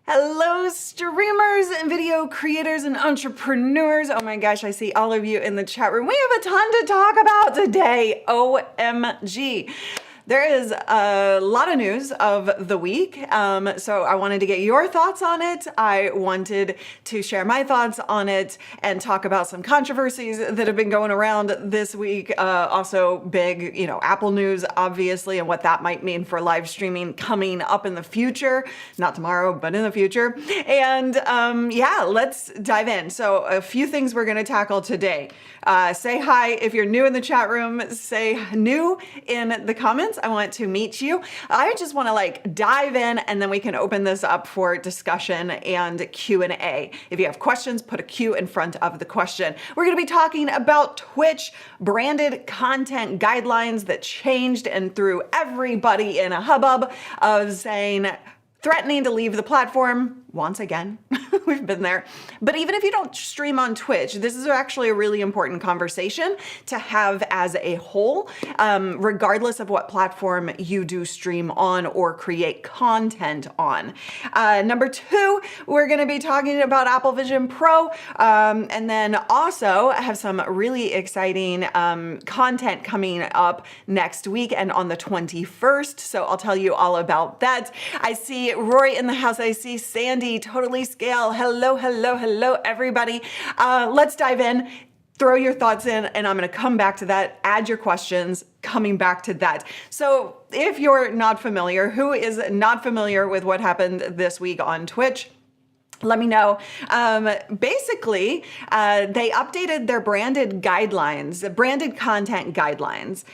Hello, streamers and video creators and entrepreneurs. Oh my gosh, I see all of you in the chat room. We have a ton to talk about today. OMG. There is a lot of news of the week, so I wanted to get your thoughts on it. I wanted to share my thoughts on it and talk about some controversies that have been going around this week. Also big, Apple news, obviously, and what that might mean for live streaming coming up in the future. Not tomorrow, but in the future. And yeah, let's dive in. So a few things we're going to tackle today. Say hi if you're new in the chat room. Say new in the comments. I want to meet you. I just want to dive in and then we can open this up for discussion and Q&A. If you have questions, put a Q in front of the question. We're going to be talking about Twitch branded content guidelines that changed and threw everybody in a hubbub of threatening to leave the platform once again. We've been there. But even if you don't stream on Twitch, this is actually a really important conversation to have as a whole, regardless of what platform you do stream on or create content on. Number two, we're going to be talking about Apple Vision Pro, and then also have some really exciting content coming up next week and on the 21st. So I'll tell you all about that. I see Roy in the house. I see Sandy, Totally Scale. Hello, hello, hello, everybody. Let's dive in. Throw your thoughts in, and I'm going to come back to that. Add your questions, coming back to that. So if you're not familiar, who is not familiar with what happened this week on Twitch? Let me know. Basically, they updated their branded guidelines, branded content guidelines.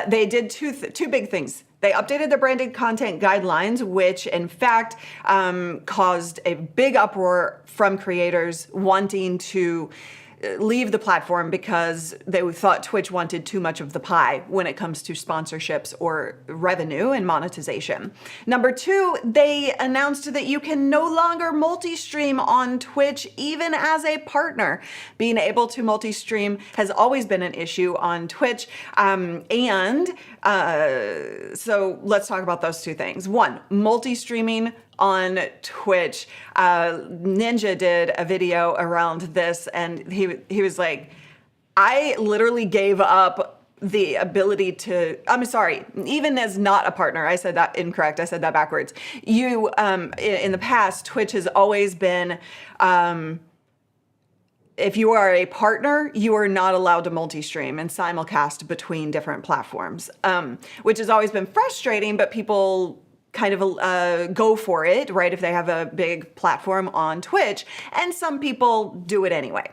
They did two big things. They updated their branded content guidelines, which in fact caused a big uproar from creators wanting to leave the platform because they thought Twitch wanted too much of the pie when it comes to sponsorships or revenue and monetization. Number two, they announced that you can no longer multi-stream on Twitch even as a partner. Being able to multi-stream has always been an issue on Twitch. So let's talk about those two things. One, multi-streaming on Twitch. Ninja did a video around this and he was like, I literally gave up the ability to, I'm sorry, even as not a partner, I said that incorrect, I said that backwards. You, in the past, Twitch has always been, if you are a partner, you are not allowed to multi-stream and simulcast between different platforms, which has always been frustrating, but people kind of go for it, right? If they have a big platform on Twitch, and some people do it anyway.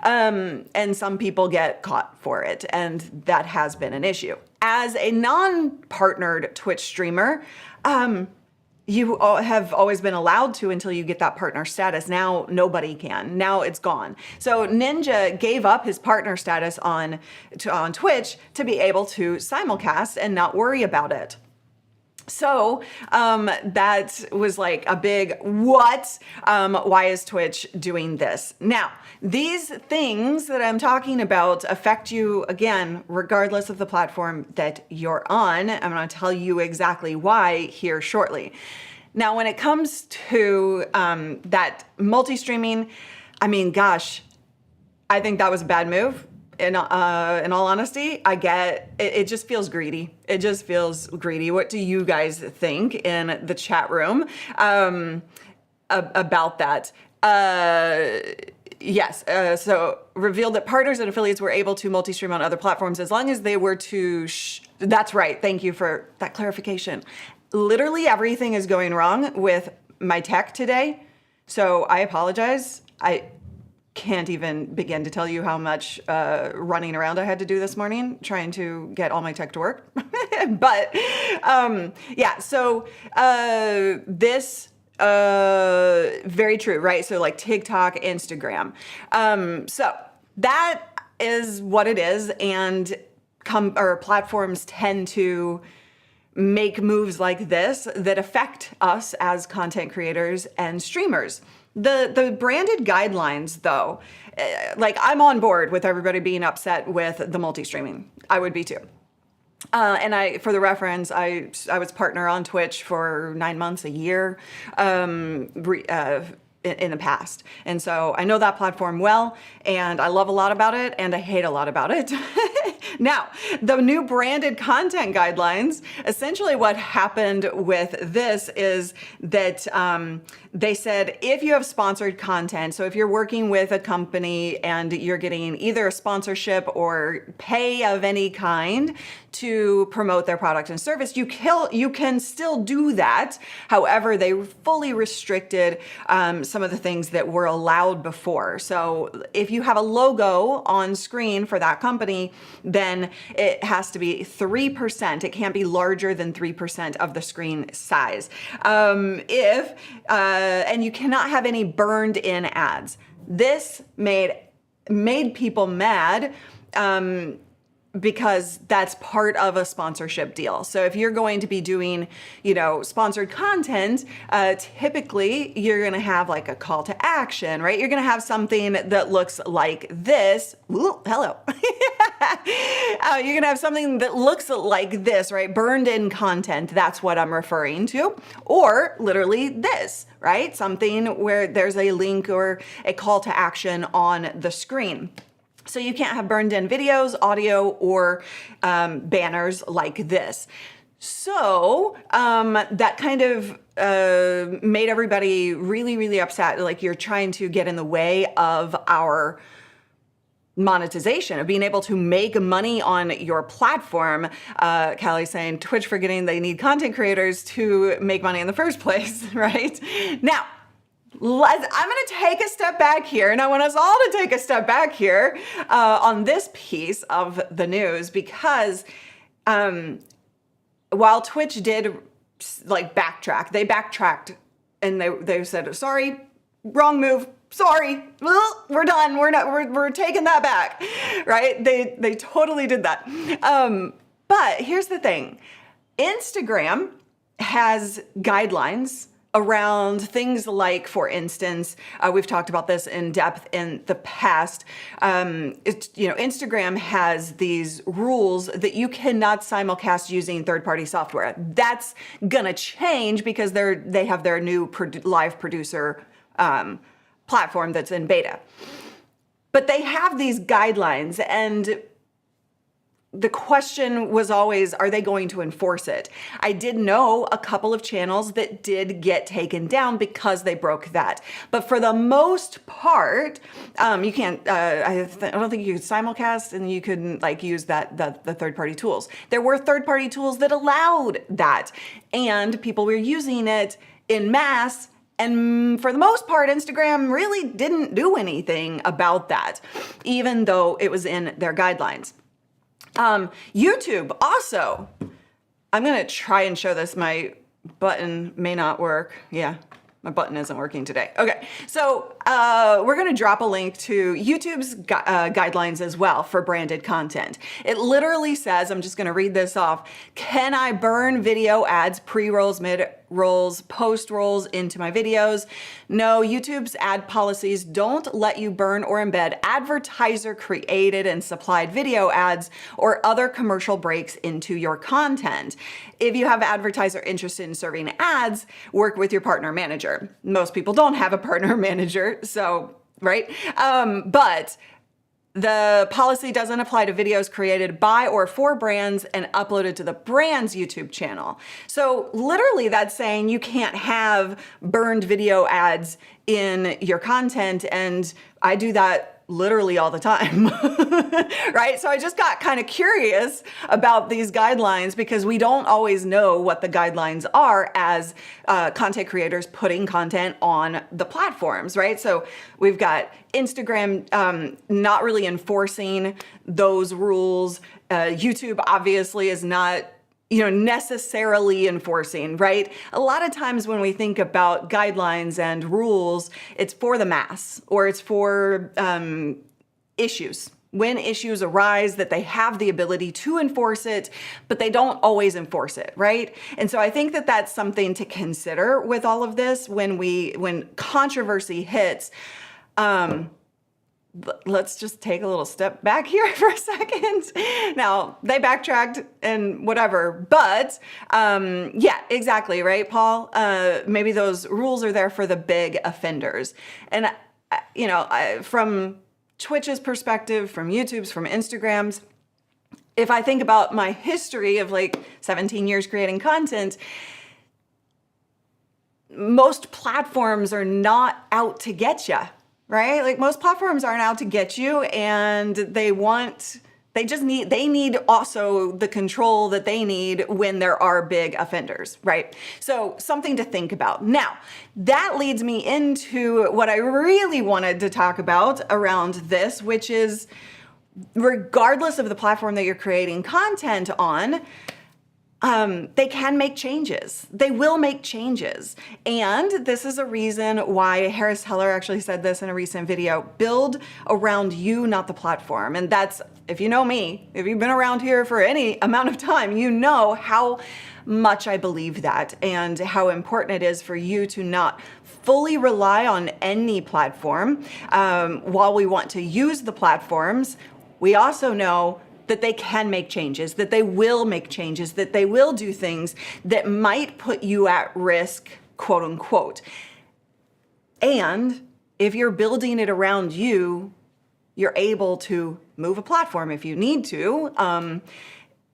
And some people get caught for it, and that has been an issue. As a non-partnered Twitch streamer, you have always been allowed to until you get that partner status. Now nobody can. Now it's gone. So Ninja gave up his partner status on Twitch to be able to simulcast and not worry about it. So that was like a big what? Why is Twitch doing this? Now, these things that I'm talking about affect you, again, regardless of the platform that you're on. I'm going to tell you exactly why here shortly. Now, when it comes to that multi-streaming, I mean, gosh, I think that was a bad move. In all honesty, I get it just feels greedy. It just feels greedy. What do you guys think in the chat room about that? Yes, so revealed that partners and affiliates were able to multi-stream on other platforms as long as they were to, that's right, thank you for that clarification. Literally everything is going wrong with my tech today, so I apologize. I can't even begin to tell you how much running around I had to do this morning trying to get all my tech to work. But yeah, so this very true, right? So like TikTok, Instagram. So that is what it is, and platforms tend to make moves like this that affect us as content creators and streamers. The branded guidelines, though, like I'm on board with everybody being upset with the multi-streaming. I would be too. For the reference, I was partner on Twitch for 9 months, a year, in the past. And so I know that platform well, and I love a lot about it, and I hate a lot about it. Now, the new branded content guidelines, essentially what happened with this is that they said if you have sponsored content, so if you're working with a company and you're getting either a sponsorship or pay of any kind to promote their product and service, you can still do that. However, they fully restricted some of the things that were allowed before. So if you have a logo on screen for that company, then it has to be 3%. It can't be larger than 3% of the screen size. And you cannot have any burned in ads. This made people mad, because that's part of a sponsorship deal. So if you're going to be doing, sponsored content, typically you're going to have like a call to action, right? You're going to have something that looks like this. Ooh, hello. You're going to have something that looks like this, right? Burned in content. That's what I'm referring to. Or literally this, right? Something where there's a link or a call to action on the screen. So you can't have burned in videos, audio, or banners like this. So that kind of made everybody really, really upset. Like, you're trying to get in the way of our monetization, of being able to make money on your platform. Callie's saying Twitch forgetting they need content creators to make money in the first place, right? Now, I'm going to take a step back here, and I want us all to take a step back here on this piece of the news, because while Twitch did backtrack, they backtracked and they said, sorry, wrong move. Sorry, we're done. We're taking that back, right? They totally did that. But here's the thing. Instagram has guidelines around things like, for instance, we've talked about this in depth in the past. Instagram has these rules that you cannot simulcast using third-party software. That's gonna change because they have their new live producer platform that's in beta. But they have these guidelines, and the question was always, are they going to enforce it? I did know a couple of channels that did get taken down because they broke that. But for the most part, you can't, I don't think you could simulcast, and you couldn't use the third-party tools. There were third-party tools that allowed that, and people were using it in mass. And for the most part, Instagram really didn't do anything about that, even though it was in their guidelines. YouTube also, I'm going to try and show this. My button may not work. Yeah, my button isn't working today. Okay, so we're going to drop a link to YouTube's guidelines as well for branded content. It literally says, I'm just going to read this off, can I burn video ads, pre-rolls, mid-rolls, post-rolls into my videos? No, YouTube's ad policies don't let you burn or embed advertiser-created and supplied video ads or other commercial breaks into your content. If you have an advertiser interested in serving ads, work with your partner manager. Most people don't have a partner manager, so, right? But the policy doesn't apply to videos created by or for brands and uploaded to the brand's YouTube channel. So literally that's saying you can't have burned video ads in your content, and I do that literally all the time, right? So I just got kind of curious about these guidelines, because we don't always know what the guidelines are as content creators putting content on the platforms, right? So we've got Instagram not really enforcing those rules. YouTube obviously is not necessarily enforcing, right? A lot of times when we think about guidelines and rules, it's for the mass, or it's for issues. When issues arise, that they have the ability to enforce it, but they don't always enforce it, right? And so I think that that's something to consider with all of this when controversy hits. let's just take a little step back here for a second. Now, they backtracked and whatever, but yeah, exactly, right, Paul? Maybe those rules are there for the big offenders. And, from Twitch's perspective, from YouTube's, from Instagram's, if I think about my history of like 17 years creating content, most platforms are not out to get you, right? Like most platforms aren't out to get you, and they need also the control that they need when there are big offenders, right? So something to think about. Now, that leads me into what I really wanted to talk about around this, which is regardless of the platform that you're creating content on, they can make changes. They will make changes. And this is a reason why Harris Heller actually said this in a recent video: build around you, not the platform. And that's, if you know me, if you've been around here for any amount of time, you know how much I believe that and how important it is for you to not fully rely on any platform. While we want to use the platforms, we also know that they can make changes, that they will make changes, that they will do things that might put you at risk, quote unquote. And if you're building it around you, you're able to move a platform if you need to. And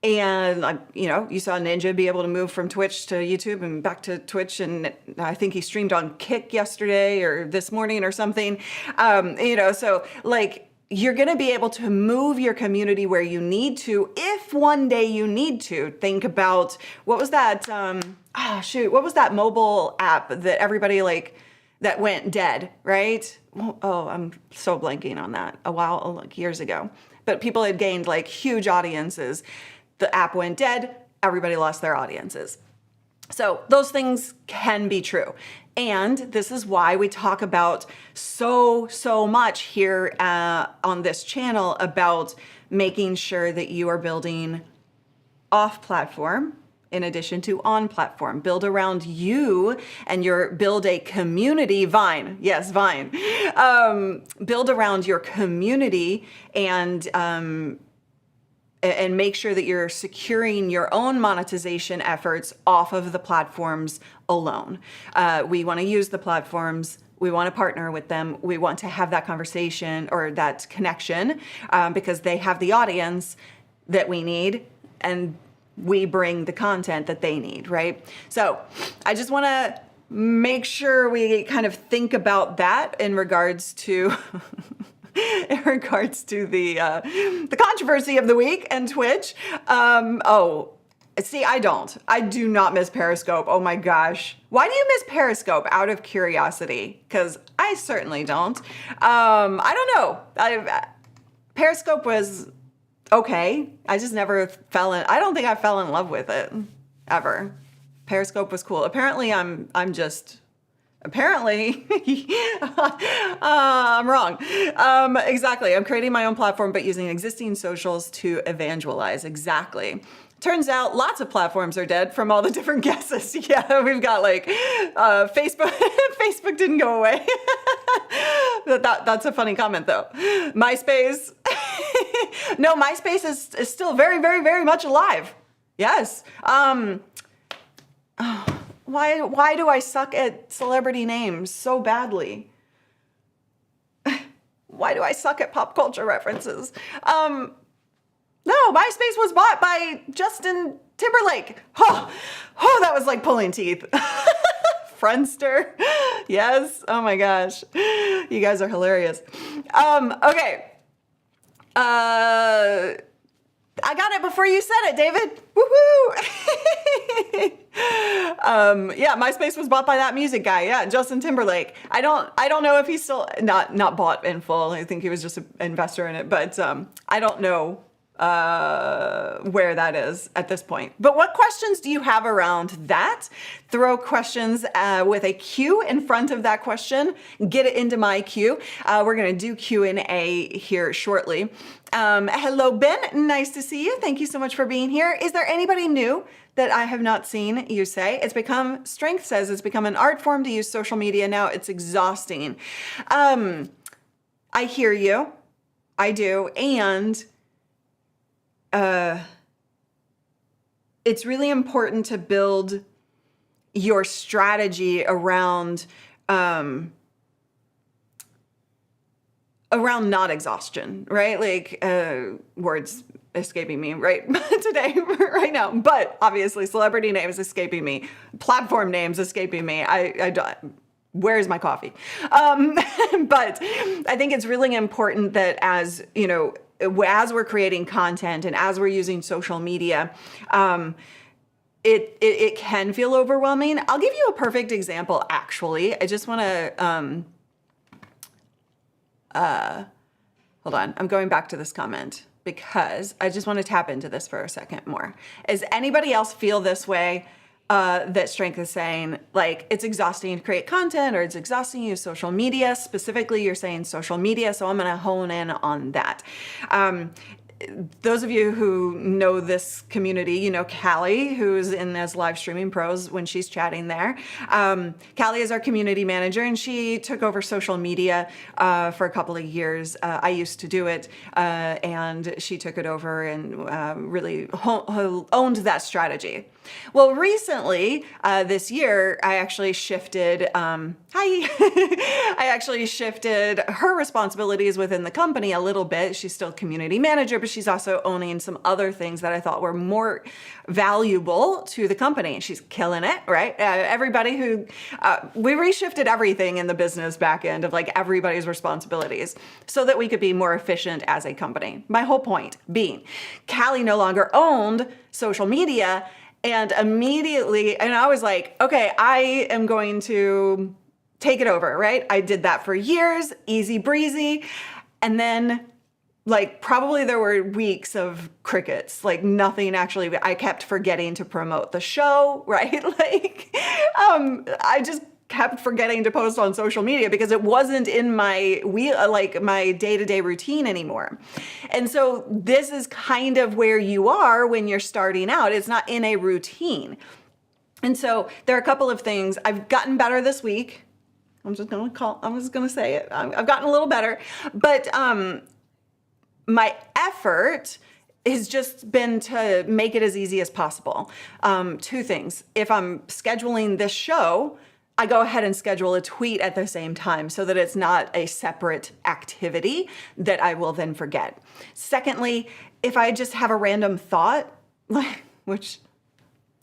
you saw Ninja be able to move from Twitch to YouTube and back to Twitch, and I think he streamed on Kick yesterday or this morning or something. So like, you're going to be able to move your community where you need to, if one day you need to. Think about, what was that? What was that mobile app that everybody that went dead, right? Oh, I'm so blanking on that. Years ago. But people had gained huge audiences. The app went dead. Everybody lost their audiences. So those things can be true. And this is why we talk about so much here on this channel about making sure that you are building off platform in addition to on platform. Build around you and build a community. Vine. Yes, Vine. Build around your community and make sure that you're securing your own monetization efforts off of the platforms alone. We want to use the platforms. We want to partner with them. We want to have that conversation or that connection because they have the audience that we need, and we bring the content that they need, right? So I just want to make sure we kind of think about that in regards to the controversy of the week and Twitch. I do not miss Periscope. Oh my gosh. Why do you miss Periscope? Out of curiosity, because I certainly don't. I don't know. Periscope was okay. I just never I don't think I fell in love with it ever. Periscope was cool. Apparently I'm wrong. Exactly. I'm creating my own platform, but using existing socials to evangelize. Exactly. Turns out lots of platforms are dead from all the different guesses. Yeah, we've got Facebook. Facebook didn't go away. That's a funny comment though. MySpace. No, MySpace is still very, very, very much alive. Yes. Why do I suck at celebrity names so badly? Why do I suck at pop culture references? No, MySpace was bought by Justin Timberlake. Oh, that was like pulling teeth. Friendster. Yes. Oh my gosh. You guys are hilarious. Okay. I got it before you said it, David. Woohoo! Yeah, MySpace was bought by that music guy. Yeah, Justin Timberlake. I don't know if he's still not bought in full. I think he was just an investor in it, but I don't know where that is at this point. But what questions do you have around that? Throw questions with a Q in front of that question. Get it into my queue. We're going to do Q&A here shortly. Hello, Ben. Nice to see you. Thank you so much for being here. Is there anybody new that I have not seen you say? Strength says it's become an art form to use social media now. It's exhausting. I hear you. I do. And it's really important to build your strategy around not exhaustion, right? Like words escaping me right today, right now. But obviously, celebrity names escaping me, platform names escaping me. I don't. Where's my coffee? But I think it's really important that as we're creating content and as we're using social media, it can feel overwhelming. I'll give you a perfect example, actually. I just want to, hold on. I'm going back to this comment because I just want to tap into this for a second more. Does anybody else feel this way? That Strength is saying, like, it's exhausting to create content, or it's exhausting to use social media. Specifically, you're saying social media, so I'm going to hone in on that. Those of you who know this community, you know Callie, who's in as Live Streaming Pros when she's chatting there. Callie is our community manager, and she took over social media for a couple of years. I used to do it, and she took it over and really owned that strategy. Well, recently, this year, I actually shifted, I actually shifted her responsibilities within the company a little bit. She's still community manager, but she's also owning some other things that I thought were more valuable to the company. She's killing it, right? Everybody who, we reshifted everything in the business back end of like everybody's responsibilities so that we could be more efficient as a company. My whole point being, Callie no longer owned social media. And immediately, and I was like, okay, I am going to take it over, right? I did that for years, easy breezy. And then like probably there were weeks of crickets, like nothing actually, I kept forgetting to promote the show, right? Like, I just kept forgetting to post on social media because it wasn't in my my day-to-day routine anymore. And so this is kind of where you are when you're starting out. It's not in a routine. And so there are a couple of things. I've gotten better this week. I'm just gonna say it. I've gotten a little better, but my effort has just been to make it as easy as possible. Two things. If I'm scheduling this show, I go ahead and schedule a tweet at the same time so that it's not a separate activity that I will then forget. Secondly, if I just have a random thought, which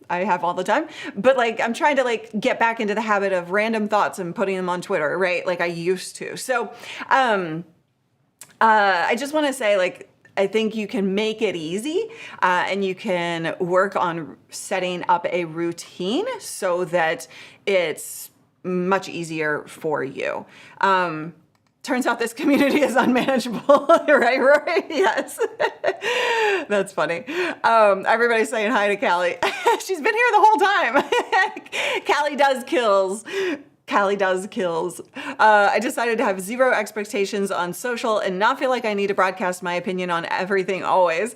I have all the time, but like I'm trying to like get back into the habit of random thoughts and putting them on Twitter, right? Like I used to. So I just want to say, like, I think you can make it easy and you can work on setting up a routine so that it's much easier for you. Turns out this community is unmanageable, right, Rory? Yes. That's funny. Everybody's saying hi to Callie. She's been here the whole time. Callie does kills. Callie does kills. I decided to have zero expectations on social and not feel like I need to broadcast my opinion on everything always.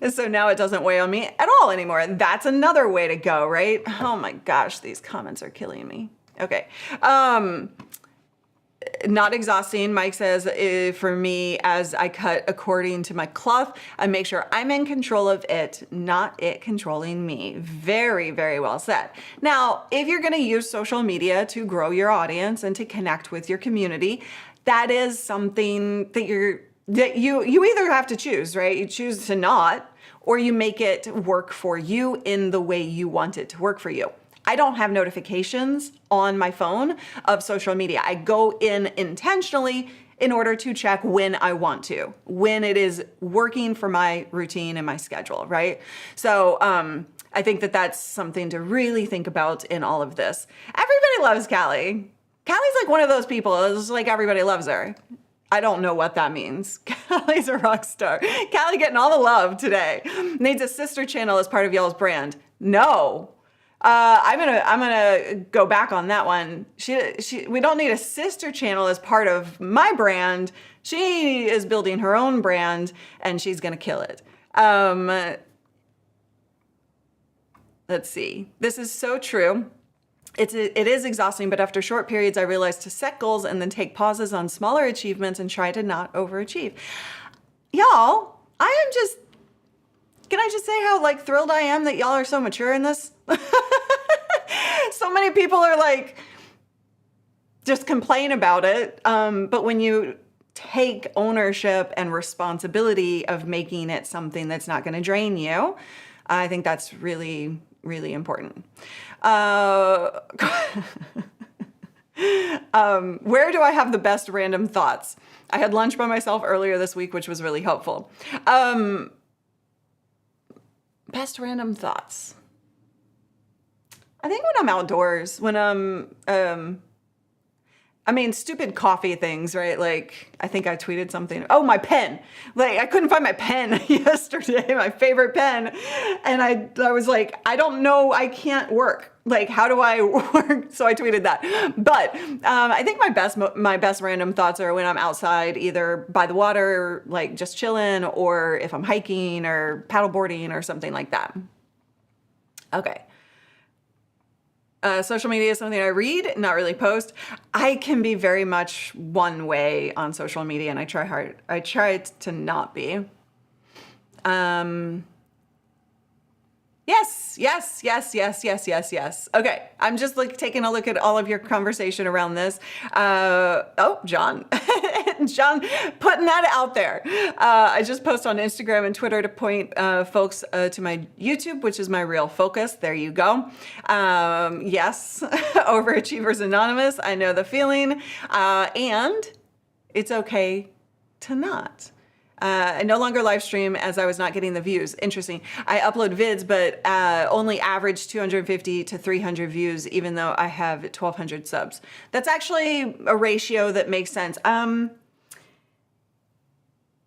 So now it doesn't weigh on me at all anymore. That's another way to go, right? Oh my gosh, these comments are killing me. Okay. Not exhausting, Mike says, for me, as I cut according to my cloth, I make sure I'm in control of it, not it controlling me. Very, very well said. Now, if you're going to use social media to grow your audience and to connect with your community, that is something that you either have to choose, right? You choose to not, or you make it work for you in the way you want it to work for you. I don't have notifications on my phone of social media. I go in intentionally in order to check when I want to, when it is working for my routine and my schedule, right? So I think that that's something to really think about in all of this. Everybody loves Callie. Callie's like one of those people, it's like everybody loves her. I don't know what that means. Callie's a rock star. Callie getting all the love today. Needs a sister channel as part of y'all's brand. No. I'm gonna go back on that one. We don't need a sister channel as part of my brand. She is building her own brand and she's gonna kill it. Let's see. This is so true. it is exhausting, but after short periods, I realized to set goals and then take pauses on smaller achievements and try to not overachieve. Y'all, can I just say how like thrilled I am that y'all are so mature in this? So many people are like, just complain about it. But when you take ownership and responsibility of making it something that's not going to drain you, I think that's really, really important. Where do I have the best random thoughts? I had lunch by myself earlier this week, which was really helpful. Best random thoughts. I think when I'm outdoors, when I'm, stupid coffee things, right? Like, I think I tweeted something. Oh, my pen. Like, I couldn't find my pen yesterday, my favorite pen. And I was like, I don't know, I can't work. Like, how do I work? So I tweeted that. But I think my best random thoughts are when I'm outside, either by the water, like just chilling, or if I'm hiking or paddleboarding or something like that. Okay. Social media is something I read, not really post. I can be very much one way on social media, and I try hard. I try to not be. Yes. Okay, I'm just like taking a look at all of your conversation around this. Oh, John. John, putting that out there. I just post on Instagram and Twitter to point folks to my YouTube, which is my real focus. There you go. Yes, Overachievers Anonymous. I know the feeling. And it's okay to not. I no longer live stream as I was not getting the views. Interesting. I upload vids, but only average 250 to 300 views, even though I have 1,200 subs. That's actually a ratio that makes sense.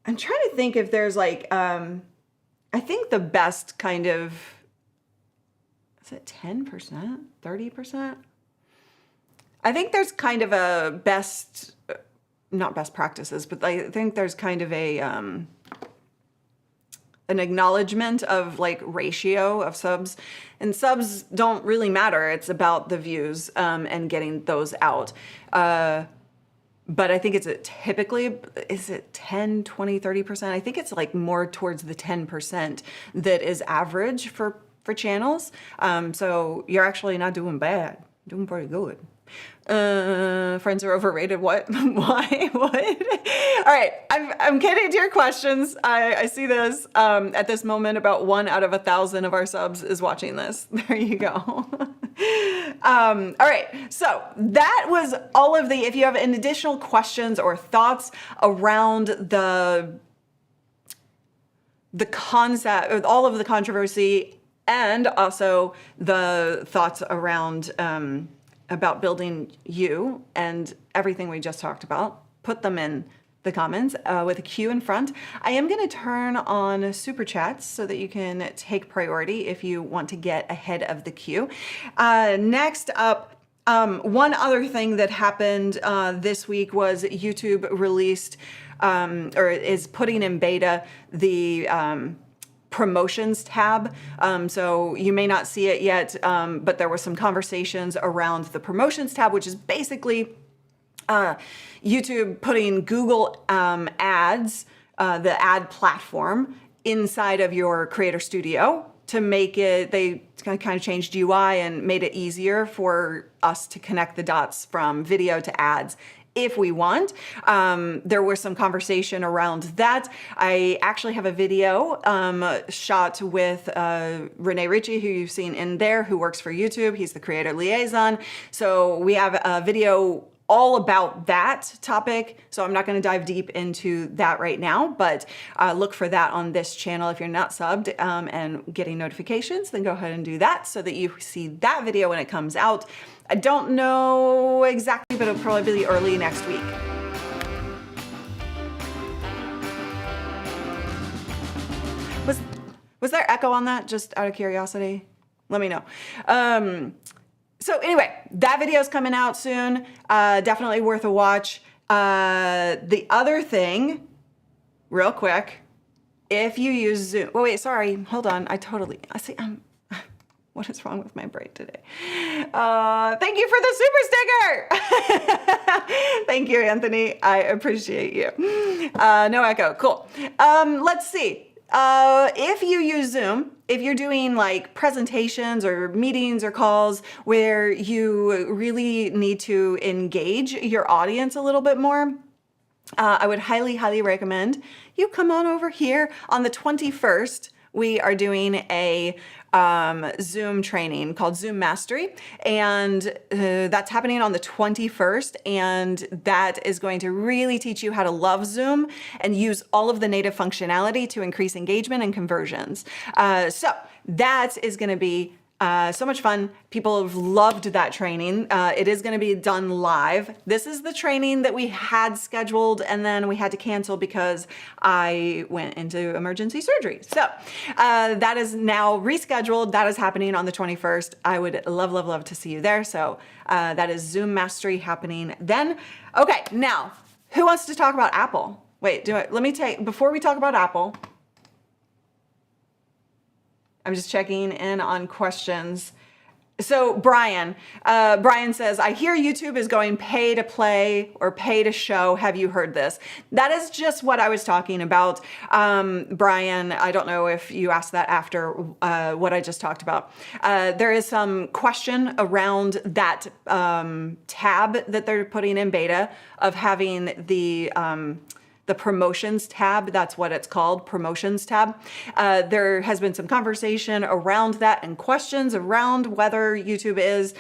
I'm trying to think if there's like, I think the best kind of, is it 10%, 30%? I think there's kind of a best, not best practices, but I think there's kind of a an acknowledgement of like ratio of subs, and subs don't really matter. It's about the views and getting those out. But I think is it 10, 20, 30%? I think it's like more towards the 10% that is average for channels. So you're actually not doing bad, doing pretty good. Friends are overrated. What? Why? What? All right. I'm getting to your questions. I see this. At this moment, about 1 out of 1,000 of our subs is watching this. There you go. All right. So that was all of the, if you have any additional questions or thoughts around the concept, all of the controversy, and also the thoughts around, about building you and everything we just talked about, put them in the comments with a Q in front. I am going to turn on super chats so that you can take priority if you want to get ahead of the queue. Next up, one other thing that happened this week was YouTube released or is putting in beta the promotions tab. So you may not see it yet, but there were some conversations around the promotions tab, which is basically YouTube putting Google ads, the ad platform, inside of your Creator Studio to make it, they kind of changed UI and made it easier for us to connect the dots from video to ads if we want. There was some conversation around that. I actually have a video shot with Rene Ritchie, who you've seen in there, who works for YouTube. He's the creator liaison. So we have a video all about that topic. So I'm not going to dive deep into that right now, but look for that on this channel. If you're not subbed and getting notifications, then go ahead and do that so that you see that video when it comes out. I don't know exactly, but it'll probably be early next week. Was there echo on that? Just out of curiosity? Let me know. So anyway, that video is coming out soon. Definitely worth a watch. The other thing, real quick, if you use Zoom, oh wait, sorry, hold on. I see, What is wrong with my brain today? Thank you for the super sticker. Thank you, Anthony. I appreciate you. No echo. Cool. Let's see. If you use Zoom, if you're doing like presentations or meetings or calls where you really need to engage your audience a little bit more, I would highly, highly recommend you come on over here. On the 21st, we are doing a Zoom training called Zoom Mastery, and that's happening on the 21st, and that is going to really teach you how to love Zoom and use all of the native functionality to increase engagement and conversions. So that is going to be so much fun. People have loved that training. It is going to be done live. This is the training that we had scheduled and then we had to cancel because I went into emergency surgery. So that is now rescheduled. That is happening on the 21st. I would love, love, love to see you there. So that is Zoom Mastery happening then. Okay, now who wants to talk about Apple? Wait, before we talk about Apple, I'm just checking in on questions. So Brian says, I hear YouTube is going pay to play or pay to show. Have you heard this? That is just what I was talking about. Brian, I don't know if you asked that after what I just talked about. There is some question around that tab that they're putting in beta of having the promotions tab. That's what it's called, promotions tab. There has been some conversation around that and questions around whether YouTube is.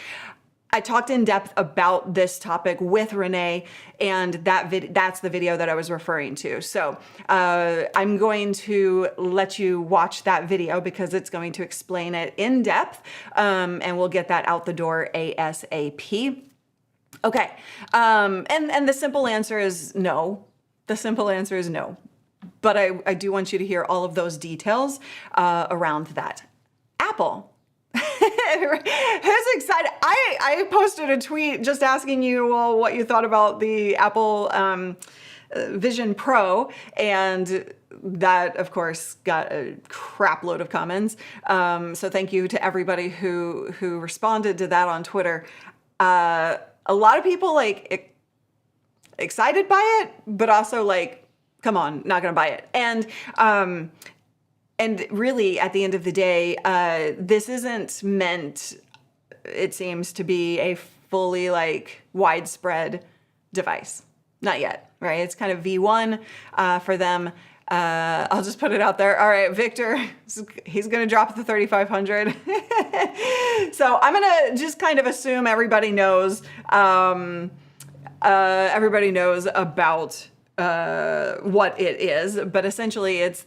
I talked in depth about this topic with Renee, and that's the video that I was referring to. So I'm going to let you watch that video because it's going to explain it in depth, and we'll get that out the door ASAP. Okay, and the simple answer is no. The simple answer is no, but I do want you to hear all of those details around that. Apple. Who's excited? I posted a tweet just asking you what you thought about the Apple Vision Pro, and that, of course, got a crap load of comments. So thank you to everybody who responded to that on Twitter. A lot of people excited by it, but also like, come on, not gonna buy it. And really, at the end of the day, this isn't meant, it seems, to be a fully widespread device. Not yet, right? It's kind of V1 for them. I'll just put it out there. All right, Victor, he's gonna drop the 3,500. So I'm gonna just kind of assume everybody knows. Everybody knows about what it is, but essentially it's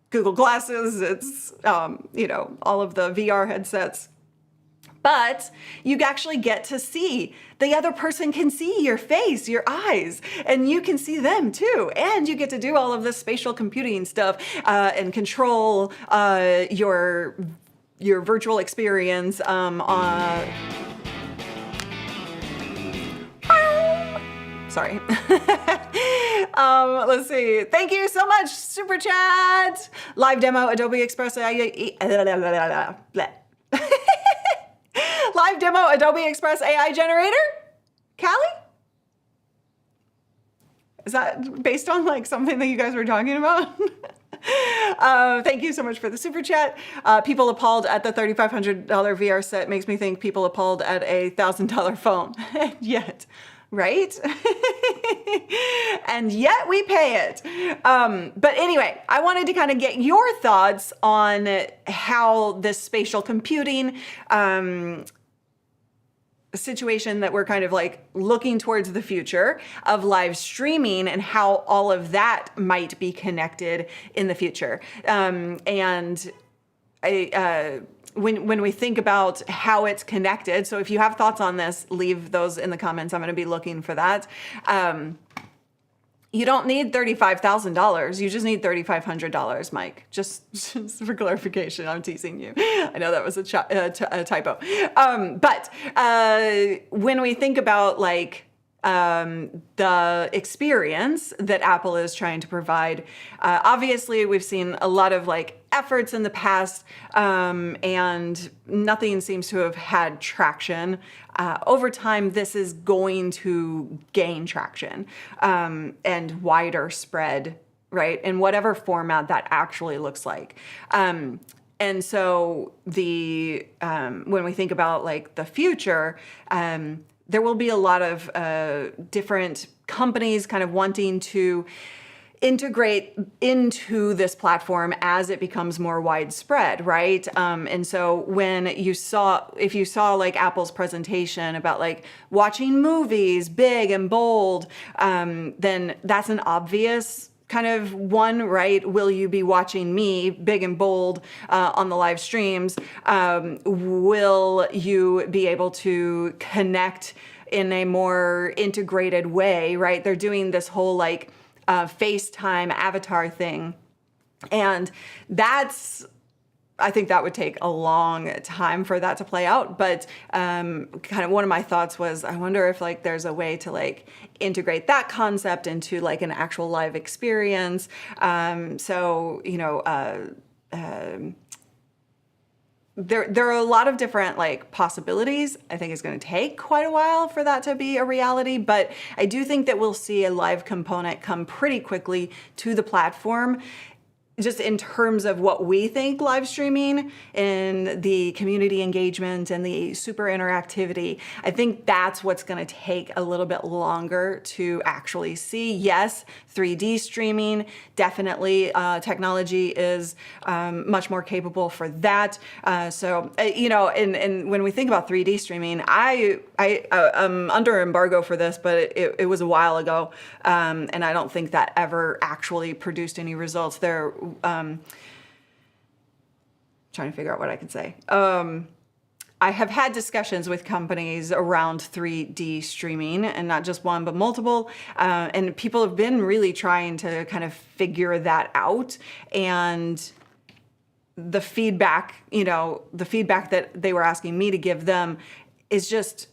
Google Glasses, it's all of the VR headsets. But you actually get to see, the other person can see your face, your eyes, and you can see them too. And you get to do all of this spatial computing stuff and control your virtual experience Sorry. Let's see. Thank you so much, Super Chat. Live demo, Adobe Express AI. Live demo, Adobe Express AI generator? Callie? Is that based on something that you guys were talking about? Thank you so much for the super chat. People appalled at the $3,500 VR set makes me think people appalled at a $1,000 phone. Yet. Right? And yet we pay it. But anyway, I wanted to kind of get your thoughts on how this spatial computing situation that we're kind of looking towards the future of live streaming and how all of that might be connected in the future. And when we think about how it's connected, so if you have thoughts on this, leave those in the comments. I'm going to be looking for that. You don't need $35,000. You just need $3,500, Mike. Just for clarification, I'm teasing you. I know that was a typo. But when we think about the experience that Apple is trying to provide. Obviously, we've seen a lot of like efforts in the past, and nothing seems to have had traction. Over time, this is going to gain traction, and wider spread, right? In whatever format that actually looks like. And so when we think about like the future, there will be a lot of different companies kind of wanting to integrate into this platform as it becomes more widespread, right? And so if you saw like Apple's presentation about like watching movies big and bold, then that's an obvious kind of one, right? Will you be watching me big and bold on the live streams? Will you be able to connect in a more integrated way, right? They're doing this whole like FaceTime avatar thing. And I think that would take a long time for that to play out. But kind of one of my thoughts was, I wonder if like there's a way to like integrate that concept into like an actual live experience. So, you know, there are a lot of different like possibilities. I think it's going to take quite a while for that to be a reality, but I do think that we'll see a live component come pretty quickly to the platform, just in terms of what we think live streaming and the community engagement and the super interactivity. I think that's what's going to take a little bit longer to actually see. Yes, 3D streaming, definitely technology is much more capable for that. So, you know, and when we think about 3D streaming, I'm under embargo for this, but it was a while ago. And I don't think that ever actually produced any results there. Trying to figure out what I can say. I have had discussions with companies around 3D streaming, and not just one, but multiple. And people have been really trying to kind of figure that out. And the feedback, that they were asking me to give them is just,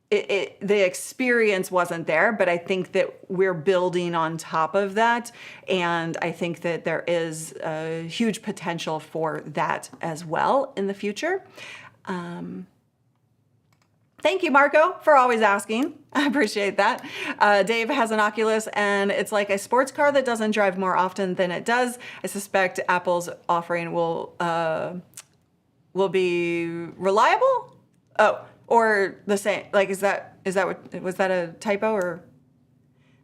the experience wasn't there, but I think that we're building on top of that. And I think that there is a huge potential for that as well in the future. Thank you, Marco, for always asking. I appreciate that. Dave has an Oculus, and it's like a sports car that doesn't drive more often than it does. I suspect Apple's offering will be reliable. Oh. Or the same, like, was that a typo, or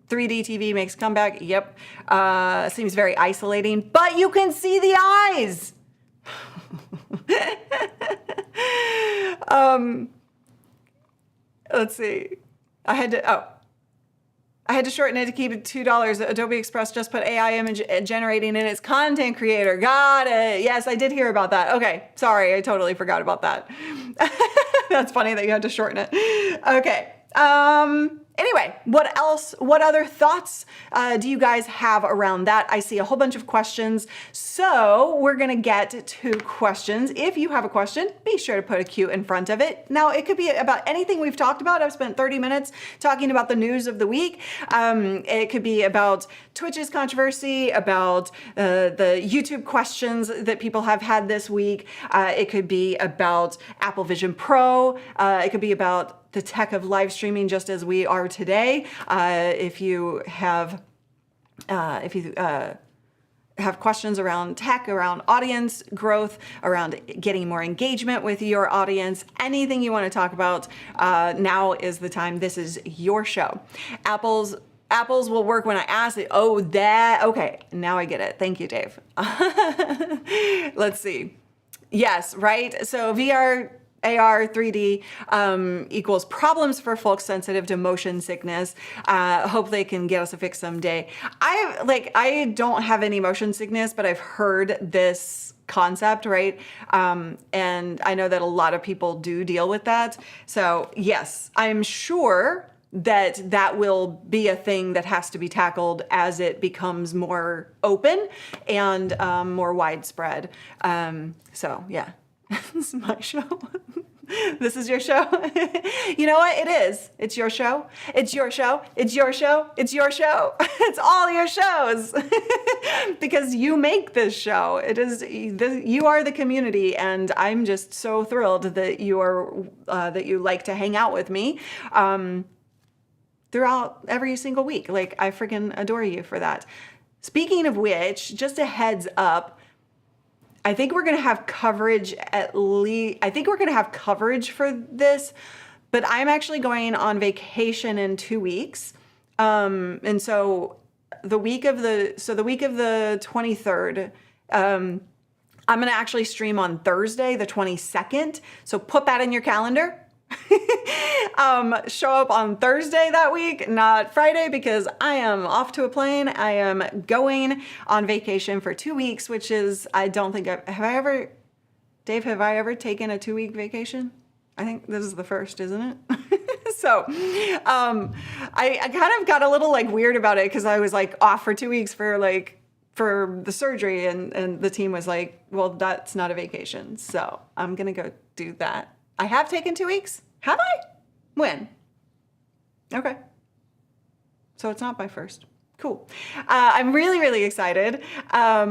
3D TV makes comeback? Yep. Seems very isolating, but you can see the eyes. Let's see. I had to shorten it to keep it $2. Adobe Express just put AI image generating in its content creator. Got it. Yes, I did hear about that. Okay, sorry, I totally forgot about that. That's funny that you had to shorten it. Okay. Anyway, what else? What other thoughts do you guys have around that? I see a whole bunch of questions, so we're gonna get to questions. If you have a question, be sure to put a Q in front of it. Now, it could be about anything we've talked about. I've spent 30 minutes talking about the news of the week. It could be about Twitch's controversy, about the YouTube questions that people have had this week. It could be about Apple Vision Pro. It could be about the tech of live streaming, just as we are today. If you have questions around tech, around audience growth, around getting more engagement with your audience, anything you want to talk about, now is the time. This is your show. Apple's will work when I ask it. Oh, okay. Now I get it. Thank you, Dave. Let's see. Yes, right. So VR, AR, 3D equals problems for folks sensitive to motion sickness. Hope they can get us a fix someday. I don't have any motion sickness, but I've heard this concept, right? And I know that a lot of people do deal with that. So yes, I'm sure that will be a thing that has to be tackled as it becomes more open and more widespread. So yeah. This is my show. This is your show. You know what? It is. It's your show. It's your show. It's your show. It's your show. It's all your shows because you make this show. It is, you are the community, and I'm just so thrilled that you are, that you like to hang out with me throughout every single week. Like, I freaking adore you for that. Speaking of which, just a heads up, I think we're going to have coverage I think we're going to have coverage for this, but I'm actually going on vacation in 2 weeks. And so the week of the 23rd, I'm going to actually stream on Thursday, the 22nd. So put that in your calendar. Show up on Thursday that week, not Friday, because I am off to a plane. I am going on vacation for 2 weeks, which is, I don't think have I ever taken a 2-week vacation? I think this is the first, isn't it? So, I kind of got a little like weird about it because I was like off for 2 weeks for the surgery, and the team was like, well, that's not a vacation. So I'm going to go do that. I have taken 2 weeks. Have I? When? Okay. So it's not my first. Cool. I'm really, really excited. I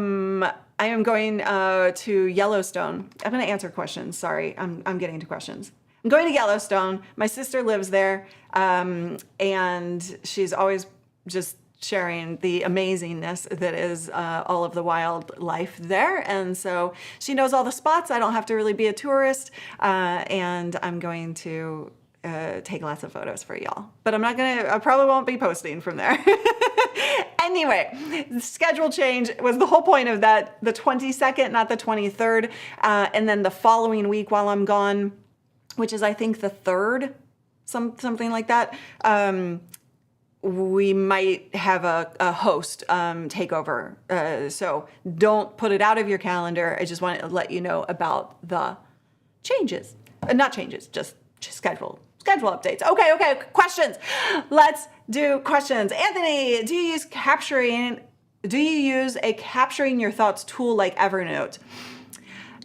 am going to Yellowstone. I'm going to answer questions. Sorry, I'm getting to questions. I'm going to Yellowstone. My sister lives there, and she's always just sharing the amazingness that is all of the wildlife there. And so she knows all the spots. I don't have to really be a tourist. And I'm going to take lots of photos for y'all. But I probably won't be posting from there. Anyway, the schedule change was the whole point of that, the 22nd, not the 23rd. And then the following week while I'm gone, which is I think the 3rd, something like that, we might have a host takeover. So don't put it out of your calendar. I just want to let you know about the changes. Not changes, just schedule updates. Okay, questions. Let's do questions. Anthony, do you use a capturing your thoughts tool like Evernote?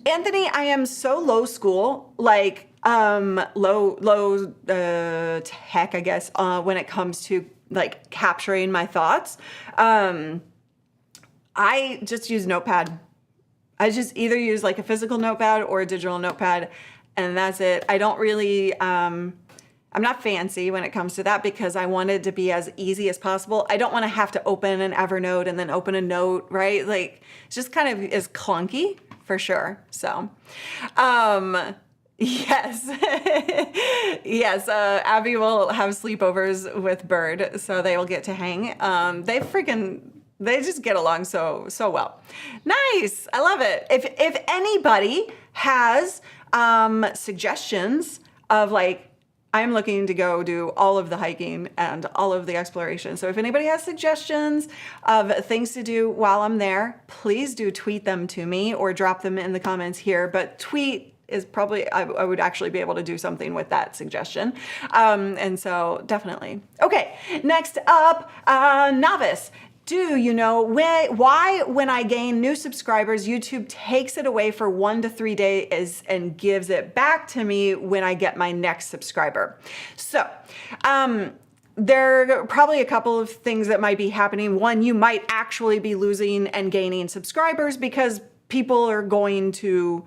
Anthony, I am so low school, like low tech, I guess, when it comes to like capturing my thoughts. I just use Notepad. I just either use like a physical notepad or a digital notepad, and that's it. I don't really, I'm not fancy when it comes to that because I want it to be as easy as possible. I don't want to have to open an Evernote and then open a note, right? Like, it's just kind of is clunky for sure. So, yes, yes. Abby will have sleepovers with Bird, so they will get to hang. They just get along so well. Nice, I love it. If anybody has suggestions of like, I'm looking to go do all of the hiking and all of the exploration. So if anybody has suggestions of things to do while I'm there, please do tweet them to me or drop them in the comments here. But tweet is probably, I would actually be able to do something with that suggestion. And so definitely. Okay, next up, Novice. Do you know why when I gain new subscribers, YouTube takes it away for 1 to 3 days and gives it back to me when I get my next subscriber? So, there are probably a couple of things that might be happening. One, you might actually be losing and gaining subscribers because people are going to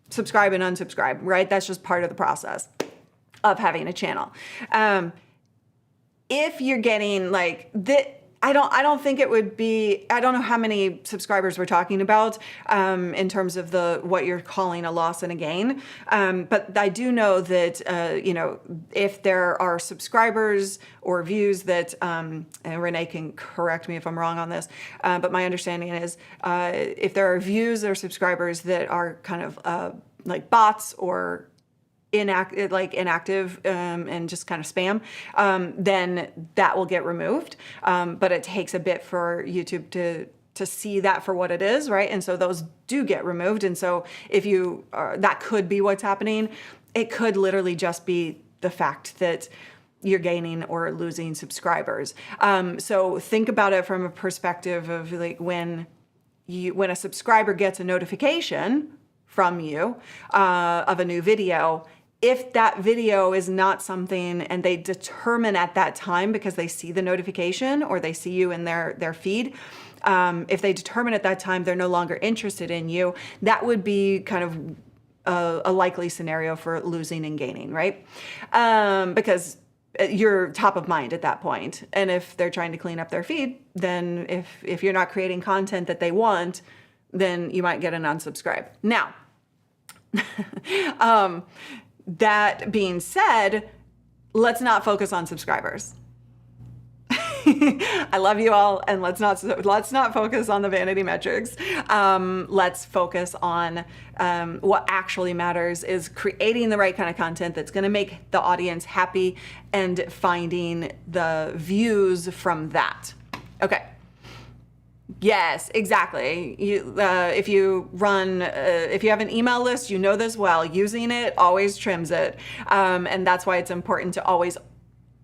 subscribe and unsubscribe, right? That's just part of the process of having a channel. If you're getting like I don't think it would be, I don't know how many subscribers we're talking about in terms of what you're calling a loss and a gain. But I do know that, if there are subscribers or views that, and Renee can correct me if I'm wrong on this, but my understanding is if there are views or subscribers that are kind of like bots or inactive and just kind of spam, then that will get removed. But it takes a bit for YouTube to see that for what it is, right? And so those do get removed. And so if you that could be what's happening. It could literally just be the fact that you're gaining or losing subscribers. So think about it from a perspective of like when a subscriber gets a notification from you of a new video, if that video is not something and they determine at that time, because they see the notification or they see you in their feed, if they determine at that time they're no longer interested in you, that would be kind of a likely scenario for losing and gaining, right? Because you're top of mind at that point. And if they're trying to clean up their feed, then if you're not creating content that they want, then you might get an unsubscribe. Now, that being said, let's not focus on subscribers. I love you all, and let's not focus on the vanity metrics. Let's focus on what actually matters is creating the right kind of content that's going to make the audience happy and finding the views from that. Okay. Yes, exactly. If you have an email list, you know this well. Using it always trims it, and that's why it's important to always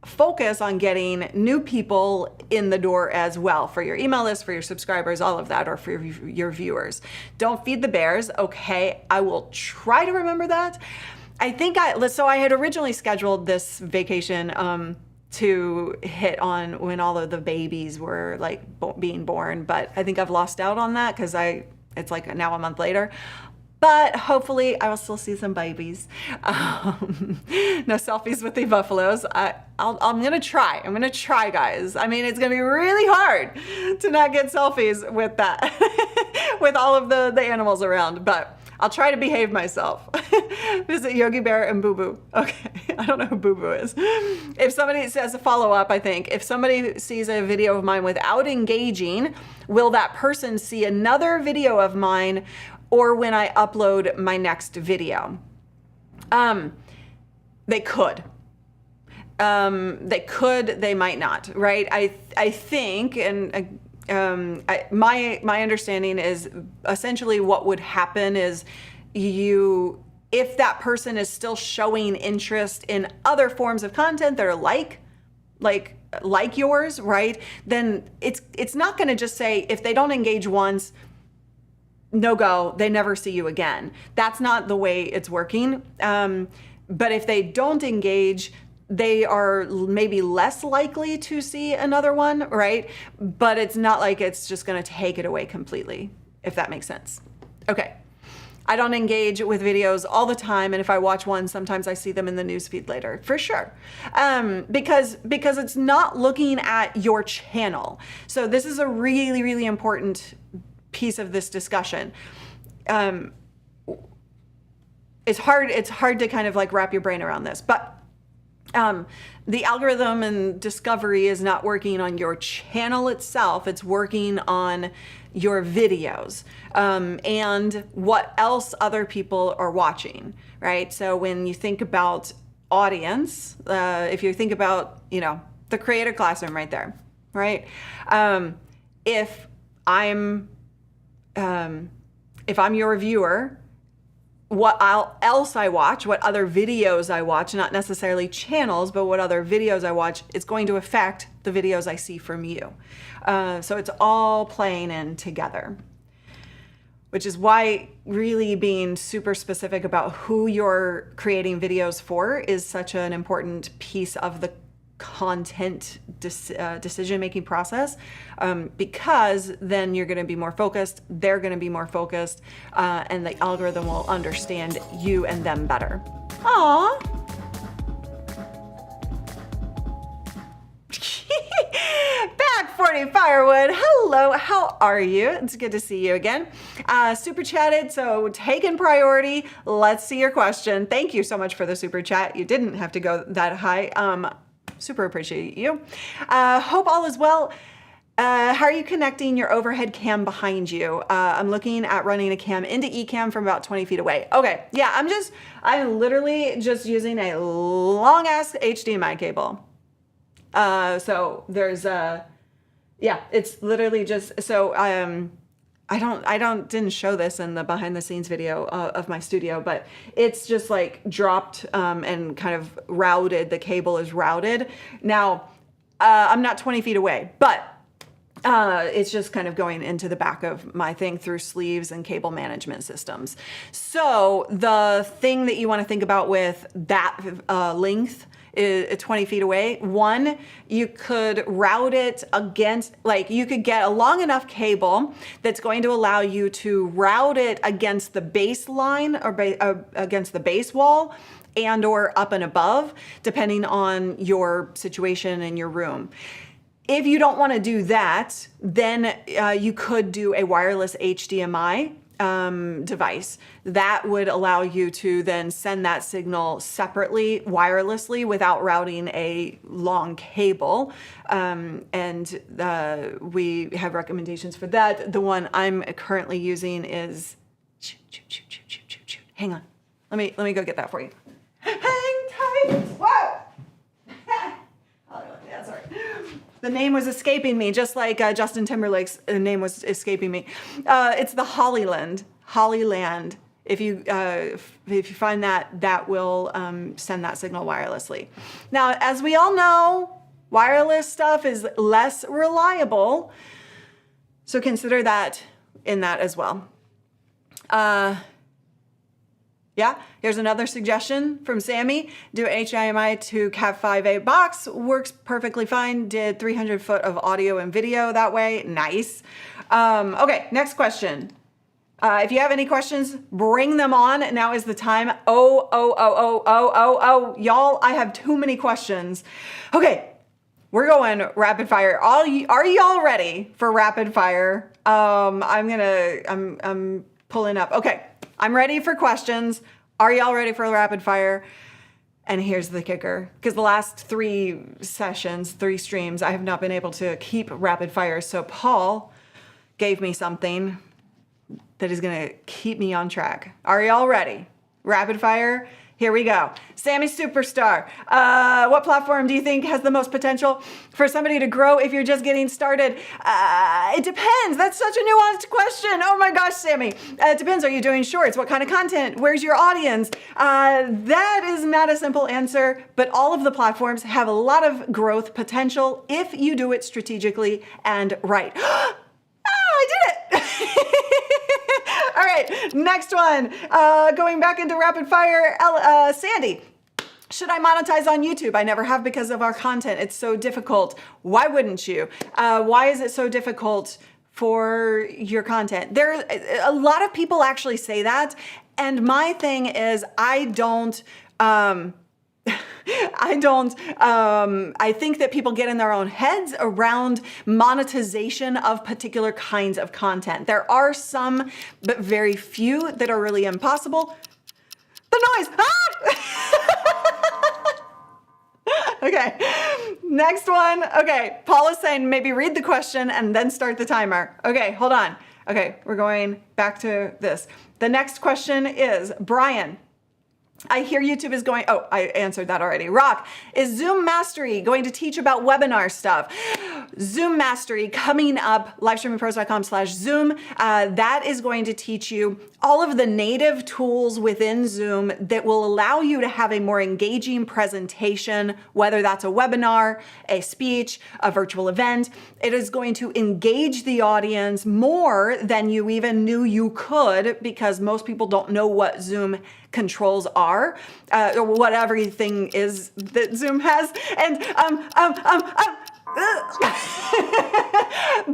focus on getting new people in the door as well, for your email list, for your subscribers, all of that, or for your viewers. Don't feed the bears. Okay, I will try to remember that. I had originally scheduled this vacation to hit on when all of the babies were like being born, but I think I've lost out on that because it's like now a month later. But hopefully I will still see some babies. No selfies with the buffaloes. I'm gonna try. I'm gonna try, guys. I mean, it's gonna be really hard to not get selfies with that, with all of the animals around, but I'll try to behave myself. Visit Yogi Bear and Boo Boo. Okay, I don't know who Boo Boo is. If somebody says a follow-up, I think, if somebody sees a video of mine without engaging, will that person see another video of mine or when I upload my next video? They could. They might not, right? I think, and my understanding is essentially what would happen is if that person is still showing interest in other forms of content that are like yours, right? Then it's not going to just say, if they don't engage once, no go, they never see you again. That's not the way it's working. But if they don't engage, they are maybe less likely to see another one, right? But it's not like it's just gonna take it away completely, if that makes sense. Okay, I don't engage with videos all the time, and if I watch one, sometimes I see them in the newsfeed later, for sure. Because it's not looking at your channel. So this is a really, really important piece of this discussion. It's hard to kind of like wrap your brain around this, but the algorithm and discovery is not working on your channel itself. It's working on your videos and what else other people are watching, right? So when you think about audience, if you think about, the creator classroom right there, right? If I'm your viewer, what else I watch, what other videos I watch, not necessarily channels, but what other videos I watch, is going to affect the videos I see from you. So it's all playing in together, which is why really being super specific about who you're creating videos for is such an important piece of the content decision-making process, because then you're going to be more focused, they're going to be more focused, and the algorithm will understand you and them better. Aww. Back 40 Firewood. Hello, how are you? It's good to see you again. Super chatted, so taking priority. Let's see your question. Thank you so much for the super chat. You didn't have to go that high. Super appreciate you. Hope all is well. How are you connecting your overhead cam behind you? I'm looking at running a cam into Ecamm from about 20 feet away. Okay, yeah, I'm literally just using a long ass HDMI cable. So there's it's literally just, so I didn't show this in the behind the scenes video of my studio, but it's just like dropped and kind of routed. The cable is routed. Now, I'm not 20 feet away, but It's just kind of going into the back of my thing through sleeves and cable management systems. So the thing that you want to think about with that length is 20 feet away. One, you could route it against, like you could get a long enough cable that's going to allow you to route it against the base line or against the base wall and or up and above, depending on your situation in your room. If you don't want to do that, then you could do a wireless HDMI device that would allow you to then send that signal separately, wirelessly, without routing a long cable. And we have recommendations for that. The one I'm currently using is, hang on, let me go get that for you. Hang tight. Whoa. Oh, yeah, sorry. The name was escaping me, just like Justin Timberlake's name was escaping me. It's the Hollyland. If you find that, that will send that signal wirelessly. Now, as we all know, wireless stuff is less reliable, so consider that in that as well. Yeah, here's another suggestion from Sammy. Do HDMI to Cat5a box. Works perfectly fine. Did 300 foot of audio and video that way. Nice. Okay, next question. If you have any questions, bring them on. Now is the time. Y'all, I have too many questions. Okay, we're going rapid fire. Are y'all ready for rapid fire? I'm pulling up. Okay. I'm ready for questions. Are y'all ready for rapid fire? And here's the kicker, because the last 3 streams, I have not been able to keep rapid fire. So Paul gave me something that is going to keep me on track. Are y'all ready? Rapid fire. Here we go. Sammy Superstar. What platform do you think has the most potential for somebody to grow if you're just getting started? It depends. That's such a nuanced question. Oh my gosh, Sammy. It depends. Are you doing shorts? What kind of content? Where's your audience? That is not a simple answer, but all of the platforms have a lot of growth potential if you do it strategically and right. I did it. All right, next one. Going back into rapid fire, Sandy. Should I monetize on YouTube? I never have because of our content. It's so difficult. Why wouldn't you? Why is it so difficult for your content? There, a lot of people actually say that. And my thing is, I think that people get in their own heads around monetization of particular kinds of content. There are some, but very few, that are really impossible. The noise! Ah! Okay, next one. Okay, Paul is saying maybe read the question and then start the timer. Okay, hold on. Okay, we're going back to this. The next question is, Brian, I hear YouTube is going, oh, I answered that already. Rock, is Zoom Mastery going to teach about webinar stuff? Zoom Mastery coming up, livestreamingpros.com/Zoom. That is going to teach you all of the native tools within Zoom that will allow you to have a more engaging presentation, whether that's a webinar, a speech, a virtual event. It is going to engage the audience more than you even knew you could, because most people don't know what Zoom controls are, or what everything is that Zoom has. And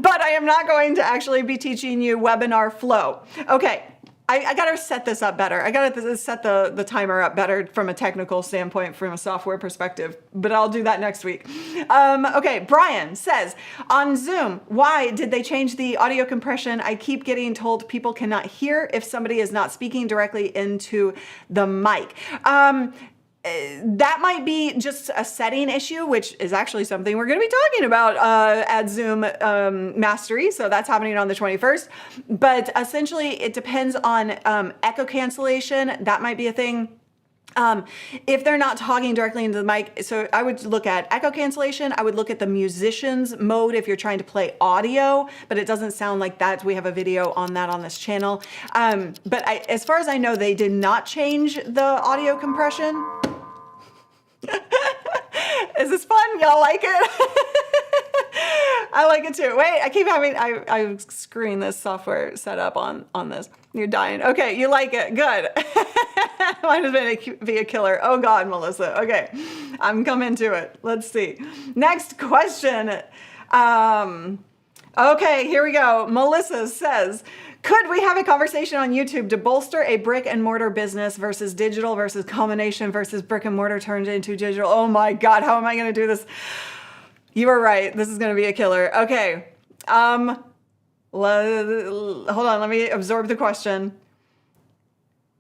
but I am not going to actually be teaching you webinar flow. Okay, I gotta set this up better. I gotta set the timer up better from a technical standpoint, from a software perspective, but I'll do that next week. Okay, Brian says, on Zoom, why did they change the audio compression? I keep getting told people cannot hear if somebody is not speaking directly into the mic. That might be just a setting issue, which is actually something we're going to be talking about at Zoom Mastery. So that's happening on the 21st. But essentially, it depends on echo cancellation. That might be a thing. If they're not talking directly into the mic, so I would look at echo cancellation. I would look at the musician's mode if you're trying to play audio, but it doesn't sound like that. We have a video on that on this channel. But as far as I know, they did not change the audio compression. Is this fun? Y'all like it? I like it too. Wait, I keep having, I'm screwing this software set up on this. You're dying. Okay, you like it. Good. Might as well be a killer. Oh God, Melissa. Okay, I'm coming to it. Let's see. Next question. Okay, here we go. Melissa says, could we have a conversation on YouTube to bolster a brick and mortar business versus digital versus combination versus brick and mortar turned into digital? Oh my God, how am I going to do this? You are right. This is going to be a killer. Okay. Hold on. Let me absorb the question.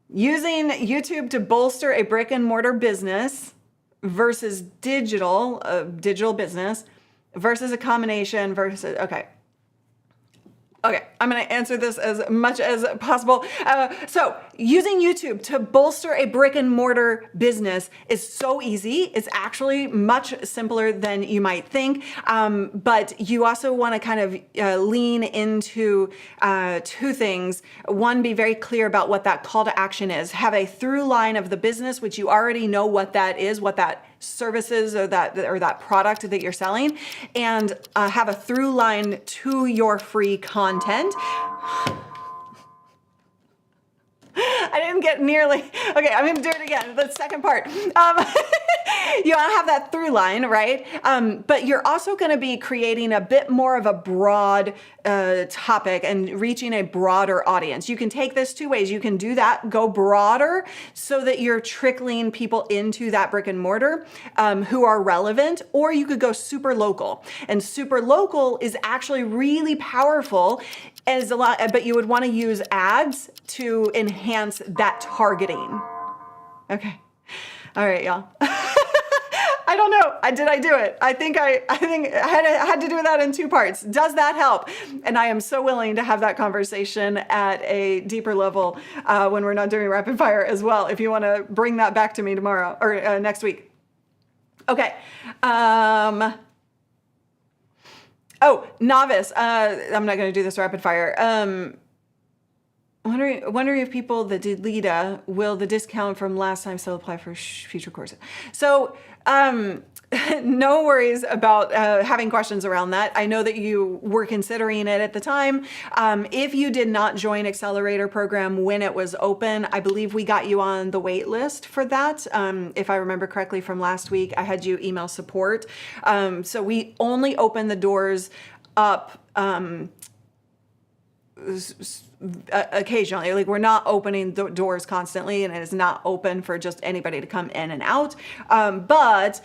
Using YouTube to bolster a brick and mortar business versus digital business versus a combination versus, okay. Okay, I'm going to answer this as much as possible. So using YouTube to bolster a brick and mortar business is so easy. It's actually much simpler than you might think. But you also want to kind of lean into two things. One, be very clear about what that call to action is. Have a through line of the business, which you already know what that is, what that services or that product that you're selling, and have a through line to your free content. I didn't get nearly, okay, I'm gonna do it again, the second part. You wanna have that through line, right? But you're also gonna be creating a bit more of a broad topic and reaching a broader audience. You can take this two ways. You can do that, go broader so that you're trickling people into that brick and mortar who are relevant, or you could go super local. And super local is actually really powerful as a lot, but you would want to use ads to enhance that targeting. Okay. All right, y'all. I don't know. Did I do it? I think I had to do that in two parts. Does that help? And I am so willing to have that conversation at a deeper level when we're not doing rapid fire as well. If you want to bring that back to me tomorrow or next week. Okay. Oh, novice. I'm not going to do this rapid fire. Wondering if people that did LEDA, will the discount from last time still apply for future courses? So, no worries about having questions around that. I know that you were considering it at the time. If you did not join Accelerator program when it was open, I believe we got you on the wait list for that. If I remember correctly from last week, I had you email support. So we only open the doors up occasionally. Like, we're not opening the doors constantly, and it is not open for just anybody to come in and out. But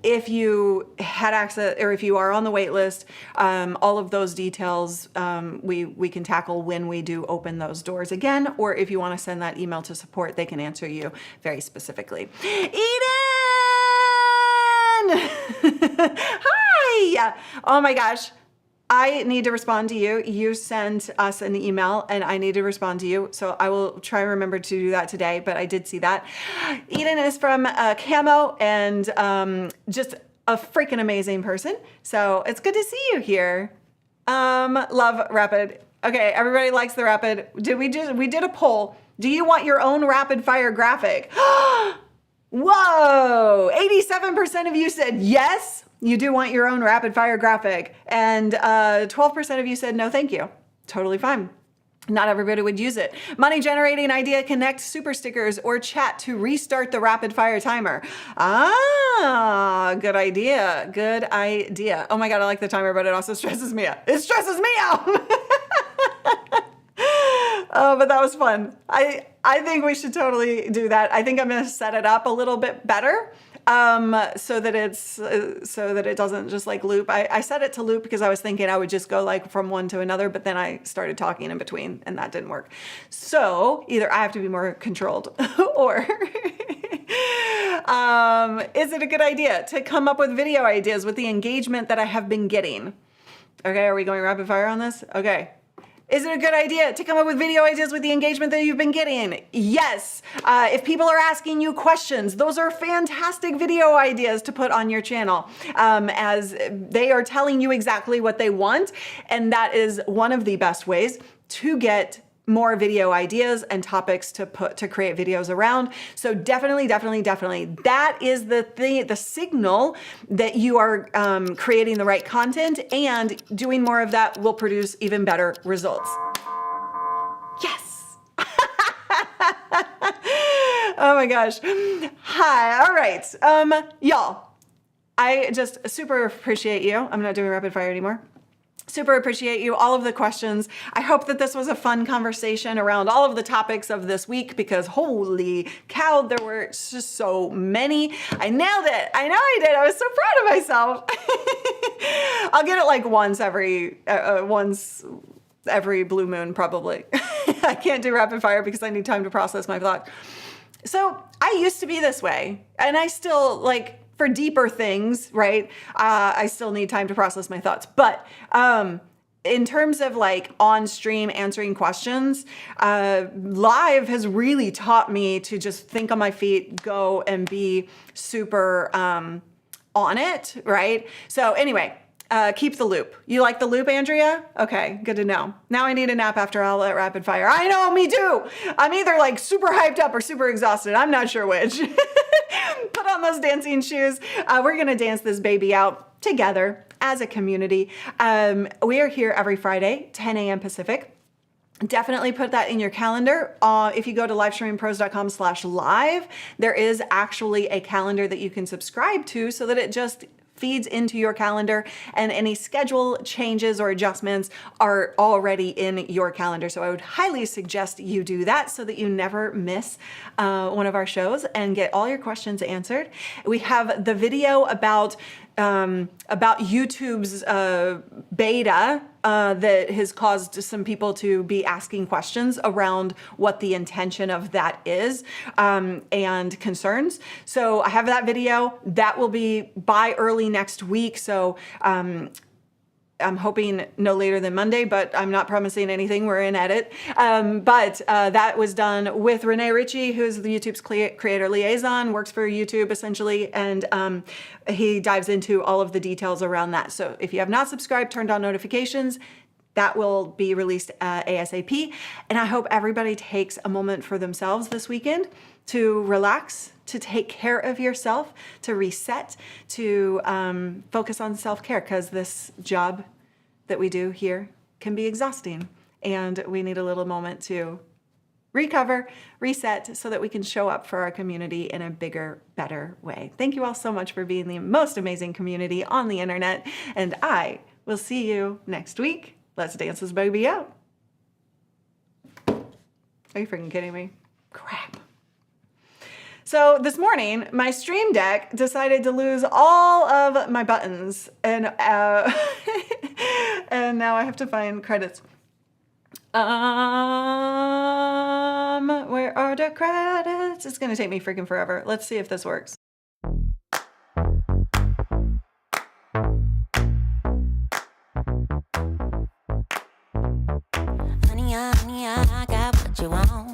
if you had access, or if you are on the wait list, all of those details we can tackle when we do open those doors again. Or if you want to send that email to support, they can answer you very specifically. Eden! Hi! Oh my gosh. I need to respond to you. You sent us an email and I need to respond to you. So I will try and remember to do that today, but I did see that. Eden is from Camo and just a freaking amazing person. So it's good to see you here. Love rapid. Okay, everybody likes the rapid. We did a poll. Do you want your own rapid fire graphic? Whoa, 87% of you said yes. You do want your own rapid fire graphic, and 12% of you said no thank you. Totally fine. Not everybody would use it. Money generating idea, connect super stickers or chat to restart the rapid fire timer. Ah, good idea. Good idea. Oh my God, I like the timer, but it also stresses me out. It stresses me out. Oh, but that was fun. I think we should totally do that. I think I'm going to set it up a little bit better. So that it doesn't just like loop. I set it to loop because I was thinking I would just go like from one to another, but then I started talking in between and that didn't work. So either I have to be more controlled or is it a good idea to come up with video ideas with the engagement that I have been getting? Okay, are we going rapid fire on this? Okay. Is it a good idea to come up with video ideas with the engagement that you've been getting? Yes. If people are asking you questions, those are fantastic video ideas to put on your channel, as they are telling you exactly what they want. And that is one of the best ways to get more video ideas and topics to create videos around. So definitely, that is the thing, the signal that you are creating the right content, and doing more of that will produce even better results. Yes. Oh my gosh. Hi. All right. Y'all, I just super appreciate you. I'm not doing rapid fire anymore. Super appreciate you, all of the questions. I hope that this was a fun conversation around all of the topics of this week, because holy cow, there were just so many. I nailed it. I know I did. I was so proud of myself. I'll get it like once every blue moon, probably. I can't do rapid fire because I need time to process my thought. So I used to be this way, and I still, like, for deeper things, right? I still need time to process my thoughts. But in terms of like on stream answering questions, live has really taught me to just think on my feet, go and be super on it, right? So anyway, keep the loop. You like the loop, Andrea? Okay, good to know. Now I need a nap after all that rapid fire. I know, me too. I'm either like super hyped up or super exhausted. I'm not sure which. Put on those dancing shoes. We're going to dance this baby out together as a community. We are here every Friday, 10 a.m. Pacific. Definitely put that in your calendar. If you go to livestreamingpros.com/live, there is actually a calendar that you can subscribe to, so that it just feeds into your calendar, and any schedule changes or adjustments are already in your calendar. So I would highly suggest you do that, so that you never miss one of our shows and get all your questions answered. We have the video about YouTube's beta that has caused some people to be asking questions around what the intention of that is, and concerns. So I have that video that will be by early next week. So I'm hoping no later than Monday, but I'm not promising anything. We're in edit. But that was done with Renee Ritchie, who's the YouTube's creator liaison, works for YouTube essentially, and he dives into all of the details around that. So if you have not subscribed, turned on notifications, that will be released ASAP. And I hope everybody takes a moment for themselves this weekend to relax, to take care of yourself, to reset, to focus on self-care, because this job that we do here can be exhausting, and we need a little moment to recover, reset, so that we can show up for our community in a bigger, better way. Thank you all so much for being the most amazing community on the internet, and I will see you next week. Let's dance this baby out. Are you freaking kidding me? Crap. So this morning, my Stream Deck decided to lose all of my buttons, and and now I have to find credits. Where are the credits? It's gonna take me freaking forever. Let's see if this works. Honey, I got what you want.